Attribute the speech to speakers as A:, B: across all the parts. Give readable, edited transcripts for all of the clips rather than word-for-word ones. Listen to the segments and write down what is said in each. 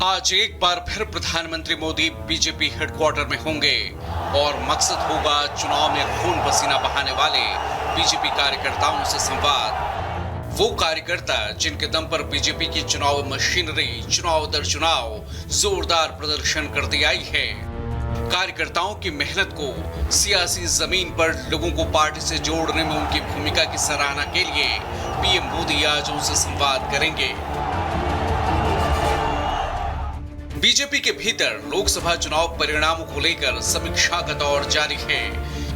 A: आज एक बार फिर प्रधानमंत्री मोदी बीजेपी हेडक्वार्टर में होंगे और मकसद होगा चुनाव में खून पसीना बहाने वाले बीजेपी कार्यकर्ताओं से संवाद। वो कार्यकर्ता जिनके दम पर बीजेपी की चुनाव मशीनरी चुनाव दर चुनाव जोरदार प्रदर्शन करती आई है। कार्यकर्ताओं की मेहनत को सियासी जमीन पर लोगों को पार्टी से जोड़ने में उनकी भूमिका की सराहना के लिए पीएम मोदी आज उनसे संवाद करेंगे। बीजेपी के भीतर लोकसभा चुनाव परिणामों को लेकर समीक्षा का दौर जारी है।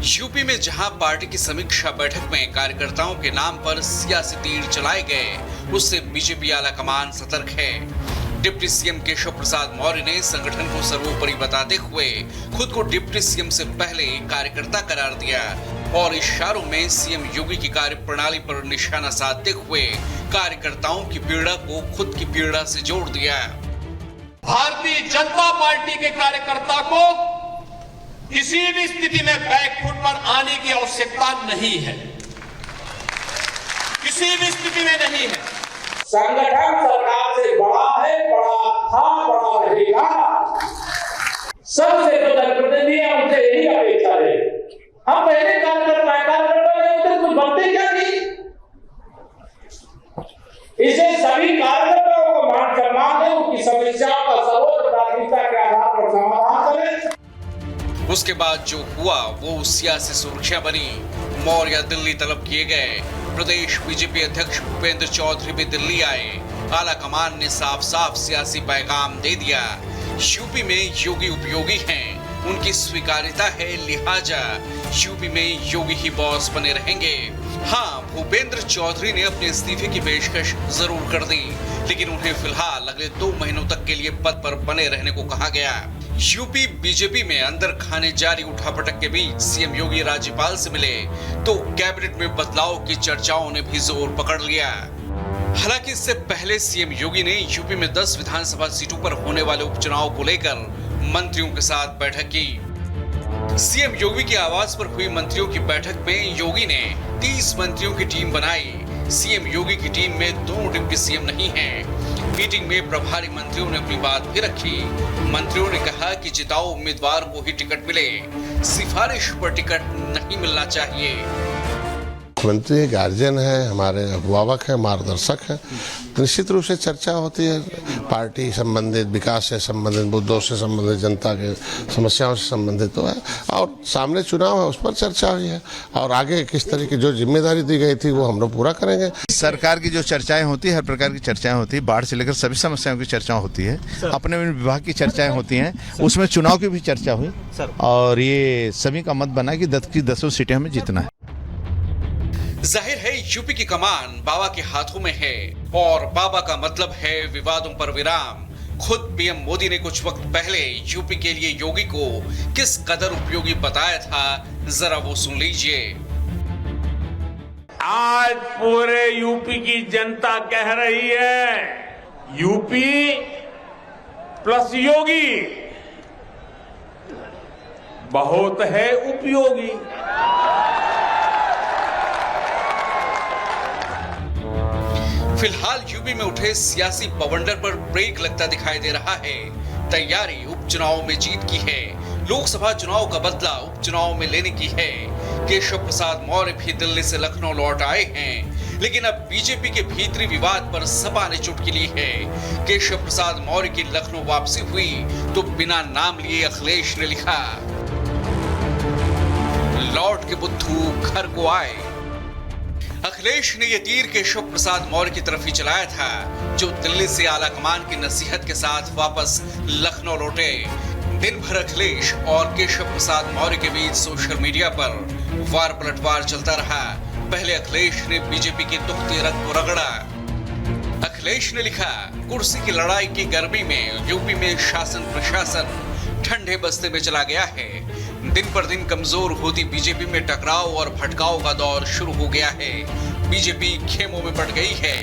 A: यूपी में जहां पार्टी की समीक्षा बैठक में कार्यकर्ताओं के नाम पर सियासी तीर चलाए गए, उससे बीजेपी आलाकमान सतर्क है। डिप्टी सीएम केशव प्रसाद मौर्य ने संगठन को सर्वोपरि बताते हुए खुद को डिप्टी सीएम से पहले कार्यकर्ता करार दिया और इशारों में सीएम योगी की कार्य प्रणाली पर निशाना साधते हुए कार्यकर्ताओं की पीड़ा को खुद की पीड़ा से जोड़ दिया।
B: भारतीय जनता पार्टी के कार्यकर्ता को किसी भी स्थिति में बैकफुट पर आने की आवश्यकता नहीं है, किसी भी स्थिति में नहीं है।
C: संगठन सरकार से बड़ा है, बड़ा था, बड़ा रहेगा। सबसे जो जनप्रतिनिधि है उनसे यही अपेक्षा है। हम पहले कार्यकर्ता नहीं कुछ बनते क्या नहीं, इसे सभी कार्यकर्ताओं को मान सम्मान है, उनकी समस्याओं का सर्वोच्च प्राथमिकता के आधार पर समाधान करें।
A: उसके बाद जो हुआ वो सियासी सुर्खियां बनी। मौर्य दिल्ली तलब किए गए। प्रदेश बीजेपी अध्यक्ष भूपेंद्र चौधरी भी दिल्ली आए। आला कमान ने साफ साफ सियासी पैगाम दे दिया। यूपी में योगी उपयोगी हैं, उनकी स्वीकार्यता है, लिहाजा यूपी में योगी ही बॉस बने रहेंगे। हाँ, भूपेंद्र चौधरी ने अपने इस्तीफे की पेशकश जरूर कर दी, लेकिन उन्हें फिलहाल अगले 2 महीनों तक के लिए पद पर बने रहने को कहा गया। यूपी बीजेपी में अंदर खाने जारी उठापटक के बीच सीएम योगी राज्यपाल से मिले तो कैबिनेट में बदलाव की चर्चाओं ने भी जोर पकड़ लिया। हालांकि इससे पहले सीएम योगी ने यूपी में 10 विधानसभा सीटों पर होने वाले उपचुनाव को लेकर मंत्रियों के साथ बैठक की। सीएम योगी के आवास पर हुई मंत्रियों की बैठक में योगी ने 30 मंत्रियों की टीम बनाई। सीएम योगी की टीम में 2 डिप्टी सीएम नहीं हैं। मीटिंग में प्रभारी मंत्रियों ने अपनी बात भी रखी। मंत्रियों ने कहा कि जिताऊ उम्मीदवार को ही टिकट मिले, सिफारिश पर टिकट नहीं मिलना चाहिए।
D: मुख्यमंत्री गार्जियन है, हमारे अभिभावक है, मार्गदर्शक है। निश्चित रूप से चर्चा होती है पार्टी संबंधित, विकास से संबंधित, मुद्दों से संबंधित, जनता के समस्याओं से संबंधित तो है और सामने चुनाव है उस पर चर्चा हुई है और आगे किस तरह की जो जिम्मेदारी दी गई थी वो हम लोग पूरा करेंगे।
E: सरकार की जो चर्चाएं होती है, हर प्रकार की चर्चाएं होती है, बाढ़ से लेकर सभी समस्याओं की चर्चा होती है, अपने विभाग की चर्चाएं होती हैं, उसमें चुनाव की भी चर्चा हुई और ये सभी का मत बना कि 10 की 10 सीटें हमें जीतना है।
A: जाहिर है यूपी की कमान बाबा के हाथों में है और बाबा का मतलब है विवादों पर विराम। खुद पीएम मोदी ने कुछ वक्त पहले यूपी के लिए योगी को किस कदर उपयोगी बताया था, जरा वो सुन लीजिए।
C: आज पूरे यूपी की जनता कह रही है यूपी प्लस योगी बहुत है उपयोगी।
A: फिलहाल यूपी में उठे सियासी बवंडर पर ब्रेक लगता दिखाई दे रहा है। तैयारी उपचुनाव में जीत की है, लोकसभा चुनाव का बदला उपचुनाव में लेने की है। केशव प्रसाद मौर्य भी दिल्ली से लखनऊ लौट आए हैं, लेकिन अब बीजेपी के भीतरी विवाद पर सपा ने चुटकी ली है। केशव प्रसाद मौर्य की लखनऊ वापसी हुई तो बिना नाम लिए अखिलेश ने लिखा, लौट के बुद्धू घर को आए। अखिलेश ने यह तीर केशव प्रसाद मौर्य की तरफ ही चलाया था, जो दिल्ली से आलाकमान की नसीहत के साथ वापस लखनऊ लौटे। दिन भर अखिलेश और केशव प्रसाद मौर्य के बीच सोशल मीडिया पर वार पलटवार चलता रहा। पहले अखिलेश ने बीजेपी के दुखते रंग को रगड़ा। अखिलेश ने लिखा, कुर्सी की लड़ाई की गर्मी में यूपी में शासन प्रशासन ठंडे बस्ते में चला गया है। दिन पर दिन कमजोर होती बीजेपी में टकराव और भटकाव का दौर शुरू हो गया है। बीजेपी खेमों में पड़ गई है।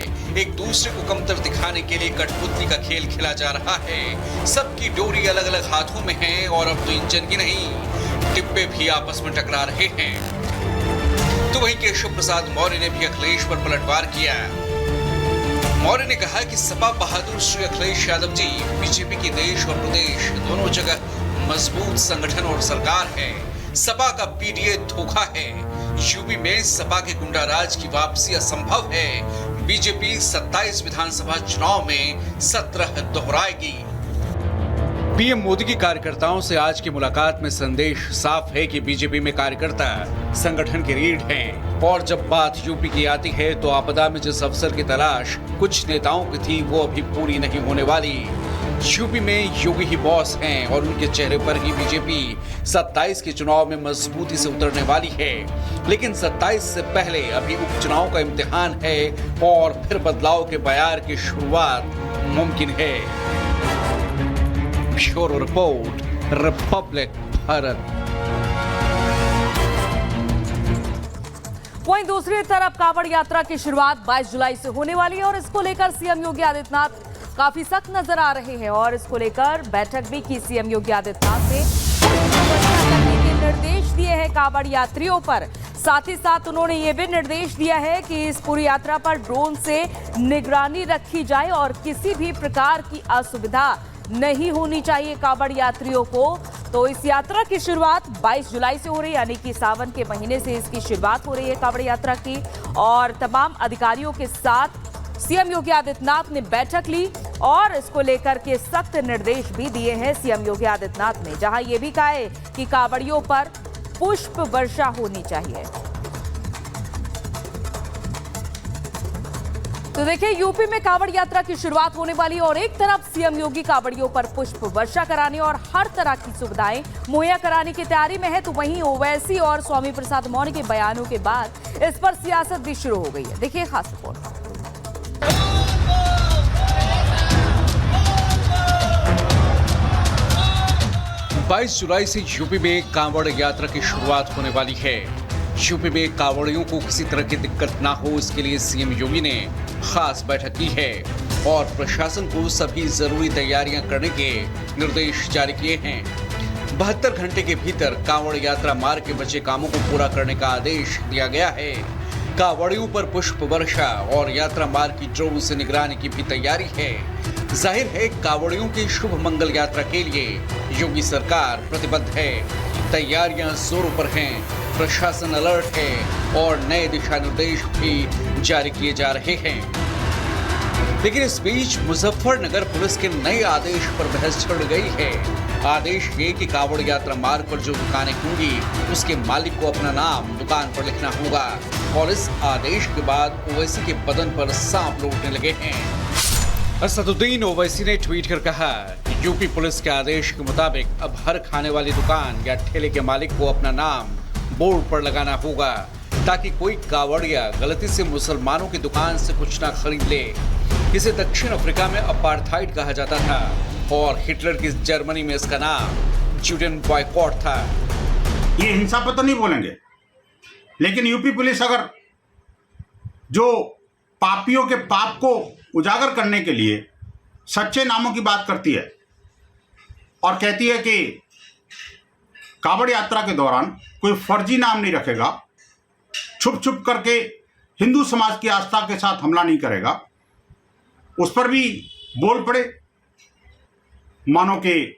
A: एक दूसरे को कमतर दिखाने के लिए कठपुतली का खेल खेला जा रहा है। सबकी डोरी अलग अलग हाथों में है और अब तो इंजन की नहीं, डिब्बे भी आपस में टकरा रहे हैं। तो वहीं केशव प्रसाद मौर्य ने भी अखिलेश पर पलटवार किया। मौर्य ने कहा कि सपा बहादुर श्री अखिलेश यादव जी बीजेपी की देश और प्रदेश दोनों जगह मजबूत संगठन और सरकार है। सपा का पीडीए धोखा है। यूपी में सपा के गुंडाराज की वापसी असंभव है। बीजेपी 27 विधानसभा चुनाव में 17 दोहराएगी। पीएम मोदी की कार्यकर्ताओं से आज की मुलाकात में संदेश साफ है कि बीजेपी में कार्यकर्ता संगठन की रीढ़ हैं और जब बात यूपी की आती है तो आपदा में जिस अवसर की तलाश कुछ नेताओं की थी वो अभी पूरी नहीं होने वाली। यूपी में योगी ही बॉस हैं और उनके चेहरे पर ही बीजेपी 27 के चुनाव में मजबूती से उतरने वाली है। लेकिन 27 से पहले अभी उपचुनाव का इम्तिहान है और फिर बदलाव के बयार की शुरुआत मुमकिन है। Bureau report, Republic Bharat.
F: वहीं दूसरी तरफ कांवड़ यात्रा की शुरुआत 22 जुलाई से होने वाली है और इसको लेकर सीएम योगी आदित्यनाथ काफी सख्त नजर आ रहे हैं और इसको लेकर बैठक भी की सीएम योगी आदित्यनाथ ने करने के निर्देश दिए हैं कांवड़ यात्रियों पर। साथ ही साथ उन्होंने ये भी निर्देश दिया है कि इस पूरी यात्रा पर ड्रोन से निगरानी रखी जाए और किसी भी प्रकार की असुविधा नहीं होनी चाहिए कांवड़ यात्रियों को। तो इस यात्रा की शुरुआत 22 जुलाई से हो रही है, यानी कि सावन के महीने से इसकी शुरुआत हो रही है कांवड़ यात्रा की। और तमाम अधिकारियों के साथ सीएम योगी आदित्यनाथ ने बैठक ली और इसको लेकर के सख्त निर्देश भी दिए हैं सीएम योगी आदित्यनाथ ने, जहां ये भी कहा है कि कांवड़ियों पर पुष्प वर्षा होनी चाहिए। तो देखिए, यूपी में कांवड़ यात्रा की शुरुआत होने वाली और एक तरफ सीएम योगी कांवड़ियों पर पुष्प वर्षा कराने और हर तरह की सुविधाएं मुहैया कराने की तैयारी में है। तो वहीं ओवैसी और स्वामी प्रसाद मौर्य के बयानों के बाद इस पर सियासत भी शुरू हो गई है। देखिए खास रिपोर्ट।
A: 22 जुलाई से यूपी में कांवड़ यात्रा की शुरुआत होने वाली है। यूपी में कांवड़ियों को किसी तरह की दिक्कत ना हो, इसके लिए सीएम योगी ने खास बैठक की है और प्रशासन को सभी जरूरी तैयारियां करने के निर्देश जारी किए हैं। 72 घंटे के भीतर कांवड़ यात्रा मार्ग के बचे कामों को पूरा करने का आदेश दिया गया है। कांवड़ियों पर पुष्प वर्षा और यात्रा मार्ग की ड्रोन से निगरानी की भी तैयारी है। जाहिर है कांवड़ियों की शुभ मंगल यात्रा के लिए योगी सरकार प्रतिबद्ध है। तैयारियां जोरों पर हैं, प्रशासन अलर्ट है और नए दिशा निर्देश भी जारी किए जा रहे हैं। लेकिन इस बीच मुजफ्फरनगर पुलिस के नए आदेश पर बहस छिड़ गई है। आदेश ये कि कांवड़ यात्रा मार्ग पर जो दुकानें होंगी उसके मालिक को अपना नाम दुकान पर लिखना होगा और इस आदेश के बाद ओवैसी के बदन पर सांप लौटने लगे हैं। असदुद्दीन ओवैसी ने ट्वीट कर कहा, यूपी पुलिस के आदेश के मुताबिक अब हर खाने वाली दुकान या ठेले के मालिक को अपना नाम बोर्ड पर लगाना होगा ताकि कोई कांवड़िया गलती से मुसलमानों की दुकान से कुछ ना खरीद ले। इसे दक्षिण अफ्रीका में अपार्थाइड कहा जाता था और हिटलर की जर्मनी में इसका नाम जूडन बॉयकॉट था।
G: ये हिंसा पर तो नहीं बोलेंगे, लेकिन यूपी पुलिस अगर जो पापियों के पाप को उजागर करने के लिए सच्चे नामों की बात करती है और कहती है कि कांवड़ यात्रा के दौरान कोई फर्जी नाम नहीं रखेगा, छुप छुप करके हिंदू समाज की आस्था के साथ हमला नहीं करेगा, उस पर भी बोल पड़े मानो कि